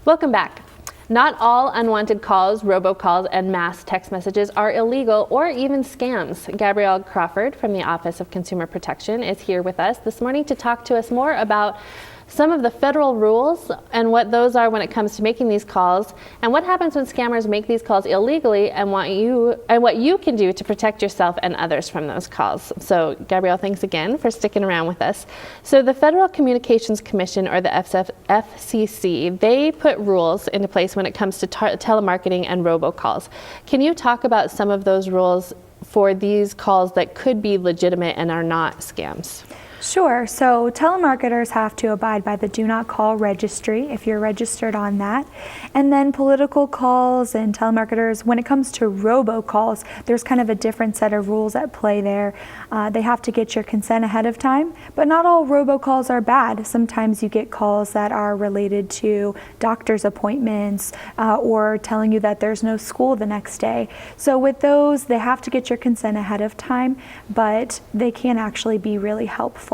Welcome back. Not all unwanted calls, robocalls, and mass text messages are illegal or even scams. Gabrielle Crawford from the Office of Consumer Protection is here with us this morning to talk to us more about some of the federal rules and what those are when it comes to making these calls, and what happens when scammers make these calls illegally, and what you can do to protect yourself and others from those calls. So Gabrielle, thanks again for sticking around with us. So the Federal Communications Commission, or the FCC, they put rules into place when it comes to telemarketing and robocalls. Can you talk about some of those rules for these calls that could be legitimate and are not scams? Sure. So telemarketers have to abide by the Do Not Call registry if you're registered on that. And then political calls and telemarketers, when it comes to robocalls, there's kind of a different set of rules at play there. They have to get your consent ahead of time, but not all robocalls are bad. Sometimes you get calls that are related to doctor's appointments or telling you that there's no school the next day. So with those, they have to get your consent ahead of time, but they can actually be really helpful.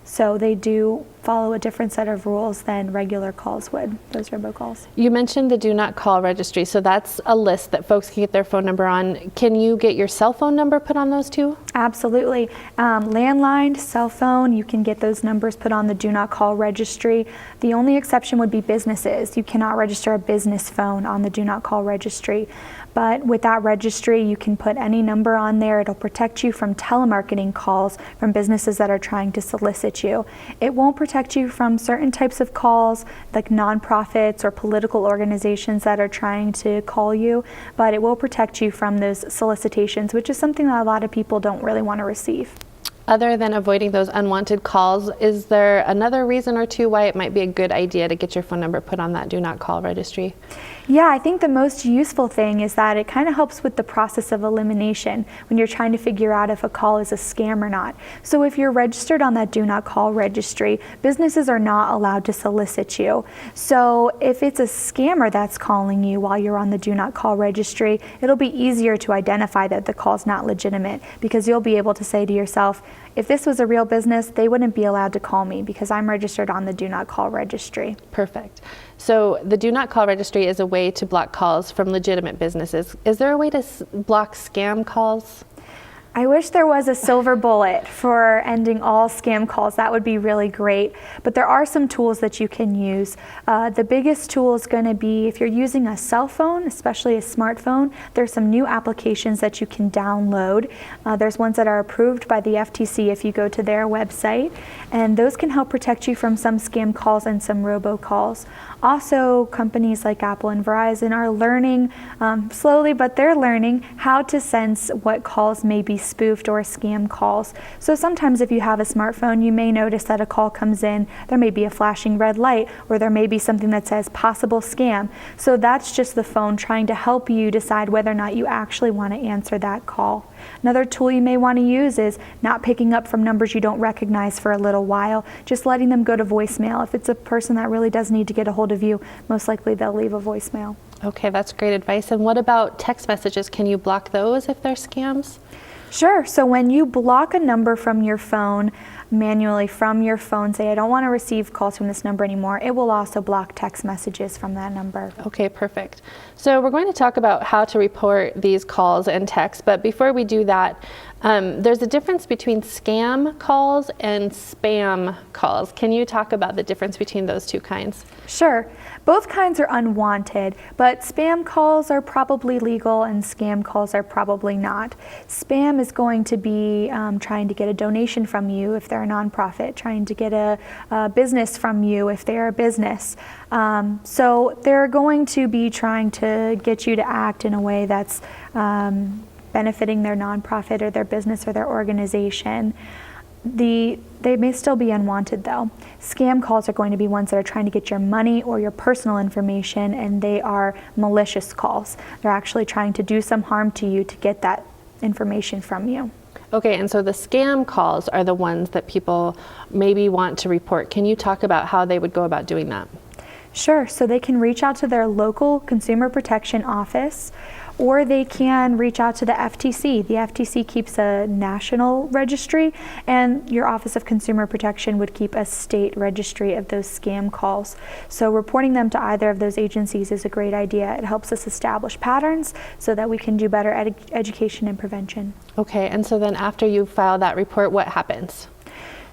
So they do follow a different set of rules than regular calls would, those robocalls. You mentioned the Do Not Call registry, so that's a list that folks can get their phone number on. Can you get your cell phone number put on those too? Absolutely. Landline, cell phone, you can get those numbers put on the Do Not Call registry. The only exception would be businesses. You cannot register a business phone on the Do Not Call registry. But with that registry, you can put any number on there. It'll protect you from telemarketing calls from businesses that are trying to solicit you. It won't protect you from certain types of calls, like nonprofits or political organizations that are trying to call you, but it will protect you from those solicitations, which is something that a lot of people don't really want to receive. Other than avoiding those unwanted calls, is there another reason or two why it might be a good idea to get your phone number put on that Do Not Call registry? Yeah, I think the most useful thing is that it kind of helps with the process of elimination when you're trying to figure out if a call is a scam or not. So if you're registered on that Do Not Call registry, businesses are not allowed to solicit you. So if it's a scammer that's calling you while you're on the Do Not Call registry, it'll be easier to identify that the call's not legitimate, because you'll be able to say to yourself, if this was a real business, they wouldn't be allowed to call me because I'm registered on the Do Not Call registry. Perfect. So the Do Not Call registry is a way to block calls from legitimate businesses. Is there a way to block scam calls? I wish there was a silver bullet for ending all scam calls. That would be really great. But there are some tools that you can use. The biggest tool is going to be if you're using a cell phone, especially a smartphone, there's some new applications that you can download. There's ones that are approved by the FTC if you go to their website, and those can help protect you from some scam calls and some robocalls. Also, companies like Apple and Verizon are learning, slowly, but they're learning how to sense what calls may be spoofed or scam calls. So sometimes if you have a smartphone, you may notice that a call comes in, there may be a flashing red light, or there may be something that says possible scam. So that's just the phone trying to help you decide whether or not you actually want to answer that call. Another tool you may want to use is not picking up from numbers you don't recognize for a little while, just letting them go to voicemail. If it's a person that really does need to get a hold of you, most likely they'll leave a voicemail. Okay, that's great advice. And what about text messages? Can you block those if they're scams? Sure. So when you block a number from your phone, manually from your phone, say, I don't want to receive calls from this number anymore, it will also block text messages from that number. Okay, perfect. So we're going to talk about how to report these calls and texts, but before we do that, there's a difference between scam calls and spam calls. Can you talk about the difference between those two kinds? Sure. Both kinds are unwanted, but spam calls are probably legal and scam calls are probably not. Spam is going to be trying to get a donation from you if they're a nonprofit, trying to get a business from you if they're a business. So they're going to be trying to get you to act in a way that's benefiting their nonprofit or their business or their organization. They may still be unwanted though. Scam calls are going to be ones that are trying to get your money or your personal information, and they are malicious calls. They're actually trying to do some harm to you to get that information from you. Okay, and so the scam calls are the ones that people maybe want to report. Can you talk about how they would go about doing that? Sure. So they can reach out to their local consumer protection office, or they can reach out to the FTC. The FTC keeps a national registry, and your Office of Consumer Protection would keep a state registry of those scam calls. So reporting them to either of those agencies is a great idea. It helps us establish patterns so that we can do better education and prevention. Okay, and so then after you file that report, what happens?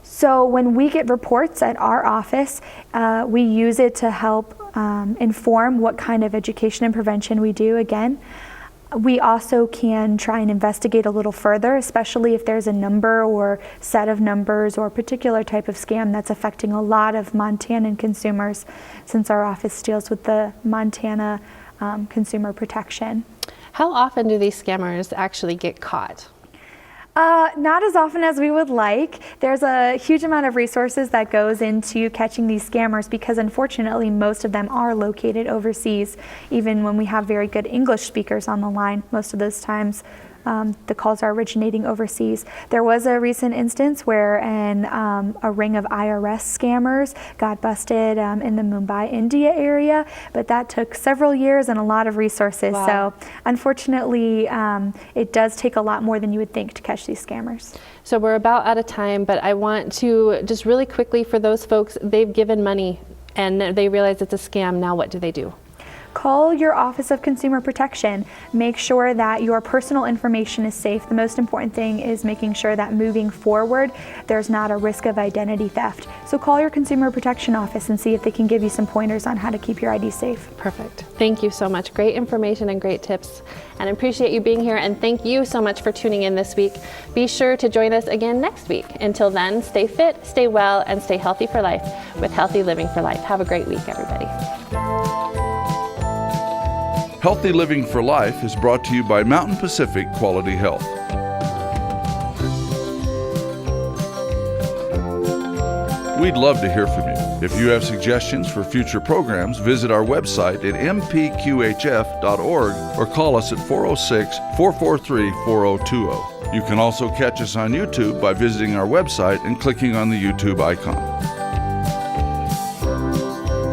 So when we get reports at our office, we use it to help inform what kind of education and prevention we do. Again, we also can try and investigate a little further, especially if there's a number or set of numbers or particular type of scam that's affecting a lot of Montanan consumers, since our office deals with the Montana Consumer Protection. How often do these scammers actually get caught? Not as often as we would like. There's a huge amount of resources that goes into catching these scammers because unfortunately most of them are located overseas. Even when we have very good English speakers on the line, most of those times the calls are originating overseas. There was a recent instance where a ring of IRS scammers got busted in the Mumbai, India area, but that took several years and a lot of resources. Wow. So unfortunately, it does take a lot more than you would think to catch these scammers. So we're about out of time, but I want to just really quickly, for those folks, they've given money and they realize it's a scam. Now what do they do? Call your Office of Consumer Protection. Make sure that your personal information is safe. The most important thing is making sure that moving forward, there's not a risk of identity theft. So call your Consumer Protection Office and see if they can give you some pointers on how to keep your ID safe. Perfect. Thank you so much. Great information and great tips. And I appreciate you being here, and thank you so much for tuning in this week. Be sure to join us again next week. Until then, stay fit, stay well, and stay healthy for life with Healthy Living for Life. Have a great week, everybody. Healthy Living for Life is brought to you by Mountain Pacific Quality Health. We'd love to hear from you. If you have suggestions for future programs, visit our website at mpqhf.org or call us at 406-443-4020. You can also catch us on YouTube by visiting our website and clicking on the YouTube icon.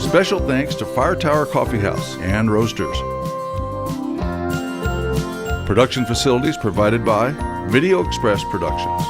Special thanks to Fire Tower Coffee House and Roasters. Production facilities provided by Video Express Productions.